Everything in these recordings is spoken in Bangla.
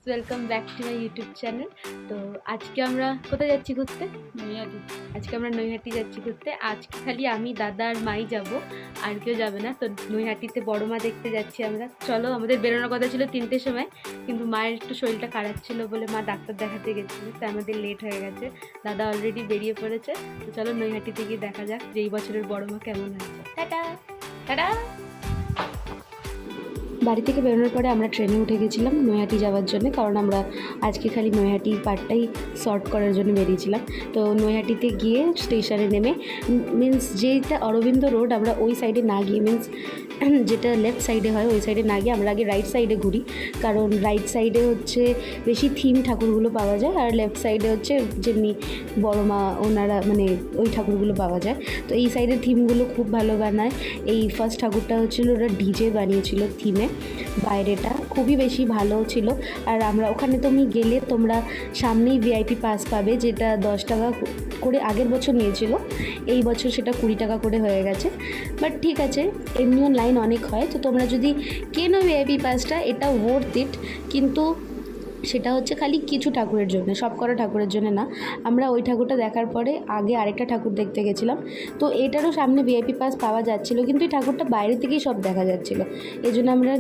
Welcome back to my YouTube channel. তো আজকে আমরা কোথায় যাচ্ছি ঘুরতে? নৈহাটি। আজকে আমরা নৈহাটি যাচ্ছি ঘুরতে। আজকে খালি আমি, দাদা আর মাই যাব, আর কেউ যাবে না। তো নৈহাটিতে বড় মা দেখতে যাচ্ছি আমরা। চলো, আমাদের বেরোনোর কথা ছিল 3টের সময়, কিন্তু মায়ের একটু শরীরটা খারাপ ছিল বলে মা ডাক্তার দেখাতে গেছিলো, তাই আমাদের লেট হয়ে গেছে। দাদা অলরেডি বেরিয়ে পড়েছে। তো চলো নৈহাটিতে গিয়ে দেখা যাক যে এই বছরের বড় মা কেমন হয়েছে। Tata tata. বাড়ি থেকে বেরোনোর পরে আমরা ট্রেনে উঠে গেছিলাম নৈহাটি যাওয়ার জন্য, কারণ আমরা আজকে খালি নৈহাটি পার্টটাই শর্ট করার জন্য বেরিয়েছিলাম। তো নৈহাটিতে গিয়ে স্টেশনে নেমে মিন্স যেটা অরবিন্দ রোড, আমরা ওই সাইডে না গিয়ে মিন্স যেটা লেফট সাইডে হয় ওই সাইডে না গিয়ে আমরা আগে রাইট সাইডে ঘুরি, কারণ রাইট সাইডে হচ্ছে বেশি থিম ঠাকুরগুলো পাওয়া যায়, আর লেফট সাইডে হচ্ছে যেমনি বড় মা ওনারা মানে ওই ঠাকুরগুলো পাওয়া যায়। তো এই সাইডের থিমগুলো খুব ভালো বানায়। এই ফার্স্ট ঠাকুরটা হচ্ছিলো ওরা ডিজে বানিয়েছিল থিমে, বাইরেটা খুবই বেশি ভালো ছিল। আর আমরা ওখানে তুমি গেলে তোমরা সামনেই ভিআইপি পাস পাবে, যেটা 10 টাকা করে আগের বছর নিয়েছিল, এই বছর সেটা 20 টাকা করে হয়ে গেছে। বাট ঠিক আছে, এমনিও লাইন অনেক হয়, তো তোমরা যদি কেনো ভিআইপি পাসটা, এটা ওয়ার্থ ইট। কিন্তু সেটা হচ্ছে খালি কিছু ঠাকুরের জন্য, সব করা ঠাকুরের জন্য না। আমরা ওই ঠাকুরটা দেখার পরে আগে আরেকটা ঠাকুর দেখতে গেছিলাম, তো এটারও সামনে ভিআইপি পাস পাওয়া যাচ্ছিলো, কিন্তু এই ঠাকুরটা বাইরে থেকেই সব দেখা যাচ্ছিলো, এই জন্য আমরা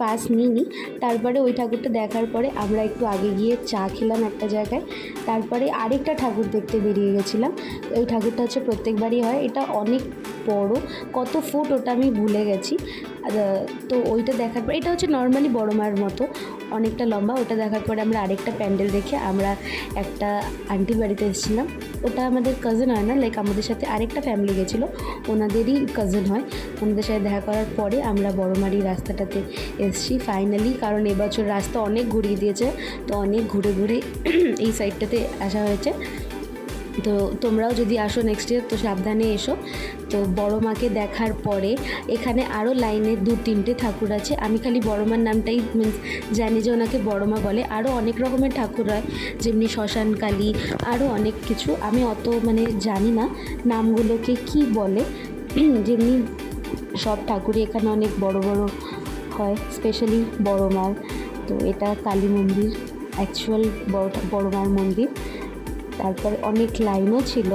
পাস নিইনি। তারপরে ওই ঠাকুরটা দেখার পরে আমরা একটু আগে গিয়ে চা খেলাম একটা জায়গায়, তারপরে আরেকটা ঠাকুর দেখতে বেরিয়ে গেছিলাম। ওই ঠাকুরটা হচ্ছে প্রত্যেকবারই হয়, এটা অনেক বড়, কত ফুট ওটা আমি ভুলে গেছি। তো ওইটা দেখার পর, এটা হচ্ছে নর্মালি বড় মার মতো অনেকটা লম্বা। ওটা দেখার পরে আমরা আরেকটা প্যান্ডেল দেখে আমরা একটা আন্টির বাড়িতে এসেছিলাম। ওটা আমাদের কাজিন হয় না, লাইক আমাদের সাথে আরেকটা ফ্যামিলি গেছিলো, ওনাদেরই কাজিন হয়। ওনাদের সাথে দেখা করার পরে আমরা বড়মারি রাস্তাটাতে এসেছি ফাইনালি, কারণ এবছর রাস্তা অনেক ঘুরিয়ে দিয়েছে, তো অনেক ঘুরে ঘুরে এই সাইডটাতে আসা হয়েছে। তো তোমরাও যদি আসো নেক্সট ইয়ার তো সাবধানে এসো। তো বড় মাকে দেখার পরে এখানে আরও লাইনে 2-3টে ঠাকুর আছে। আমি খালি বড় মার নামটাই মিন্স জানি যে ওনাকে বড় মা বলে, আরও অনেক রকমের ঠাকুর হয়, যেমনি শ্মশান কালী, আরও অনেক কিছু। আমি অত মানে জানি না নামগুলোকে কি বলে, যেমনি সব ঠাকুরই এখানে অনেক বড় বড় হয়, স্পেশালি বড় মার। তো এটা কালী মন্দির, অ্যাকচুয়াল বড় মার মন্দির। তারপরে অনেক লাইনও ছিল,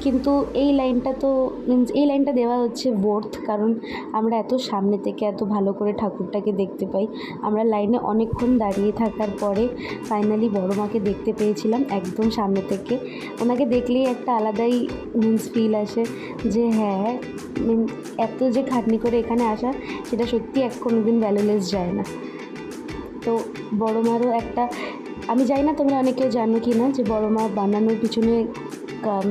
কিন্তু এই লাইনটা তো মিন্স এই লাইনটা দেওয়া হচ্ছে বোর্থ, কারণ আমরা এত সামনে থেকে এত ভালো করে ঠাকুরটাকে দেখতে পাই। আমরা লাইনে অনেকক্ষণ দাঁড়িয়ে থাকার পরে ফাইনালি বড় মাকে দেখতে পেয়েছিলাম একদম সামনে থেকে। ওনাকে দেখলেই একটা আলাদাই মিন্স ফিল আসে যে হ্যাঁ, মিন্স এত যে খাটনি করে এখানে আসা, সেটা সত্যি কোনো দিন ভ্যালুলেস যায় না। তো বড় মারও একটা, আমি জানি না তোমরা অনেকেও জানো কি না, যে বড় মা বানানোর পিছনে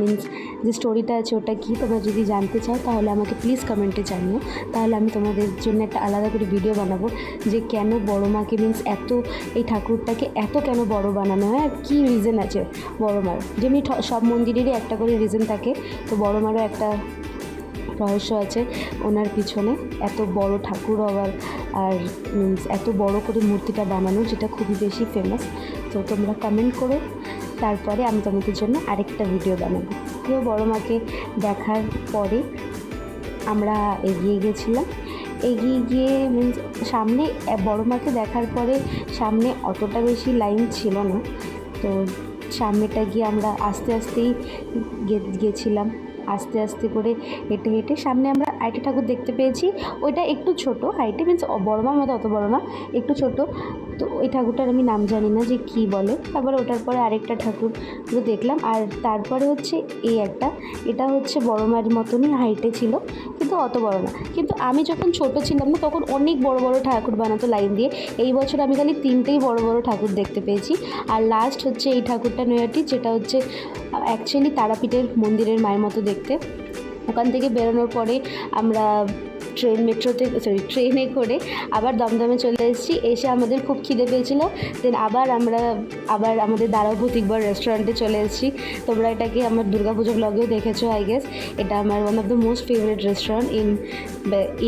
মিন্স যে স্টোরিটা আছে ওটা কি। তোমরা যদি জানতে চাও তাহলে আমাকে প্লিজ কমেন্টে জানিও, তাহলে আমি তোমাদের জন্য একটা আলাদা করে ভিডিও বানাবো, যে কেন বড় মাকে মিন্স এত, এই ঠাকুরটাকে এত কেন বড় বানানো হয়, আর কী রিজন আছে বড় মার। যেমনি সব মন্দিরেরই একটা করে রিজন থাকে, তো বড় মারও একটা রহস্য আছে ওনার পিছনে, এত বড় ঠাকুর হওয়ার, আর মিন্স এত বড় করে মূর্তিটা বানানো, যেটা খুবই বেশি ফেমাস। তো তোমরা কমেন্ট করো, তারপরে আমি তোমাদের জন্য আরেকটা ভিডিও বানাবো। তো বড় মাকে দেখার পরে আমরা এগিয়ে গেছিলাম, এগিয়ে গিয়ে মিন্স সামনে বড় মাকে দেখার পরে সামনে অতটা বেশি লাইন ছিল না, তো সামনেটা গিয়ে আমরা আস্তে আস্তেই গেছিলাম, আস্তে আস্তে করে হেঁটে হেঁটে সামনে আমরা আরেকটা ঠাকুর দেখতে পেয়েছি। ওইটা একটু ছোট হাইটে, মিন্স বড় মার মতো অত বড় না, একটু ছোট। তো ওই ঠাকুরটার আমি নাম জানি না যে কী বলে। তারপরে ওটার পরে আরেকটা ঠাকুর দেখলাম, আর তারপরে হচ্ছে এই একটা, এটা হচ্ছে বড় মায়ের মতনই হাইটে ছিল, কিন্তু অত বড় না। কিন্তু আমি যখন ছোট ছিলাম না, তখন অনেক বড় বড় ঠাকুর বানাতো লাইন দিয়ে। এই বছর আমি খালি 3টেই বড় বড় ঠাকুর দেখতে পেয়েছি। আর লাস্ট হচ্ছে এই ঠাকুরটা নৈহাটি, যেটা হচ্ছে অ্যাকচুয়ালি তারাপীঠের মন্দিরের মায়ের মতো দেখতে। ওখান থেকে বেরোনোর পরে আমরা ট্রেনে করে আবার দমদমে চলে এসেছি। এসে আমাদের খুব খিদে পেয়েছিল, দেন আবার আমাদের দাঁড়াও প্রতীকবার রেস্টুরেন্টে চলে এসেছি। তোমরা এটাকে আমার দুর্গাপুজো ব্লগেও দেখেছো আই গেস। এটা আমার one of the most favourite restaurant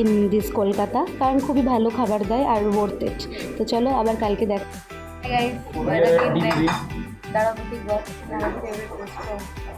in this Kolkata, কারণ খুবই ভালো খাবার দেয় আর ওয়ার্থ ইট। তো চলো আবার কালকে দাঁড়াও প্রতীকবার, আমার ফেভারিট রেস্টুরেন্ট।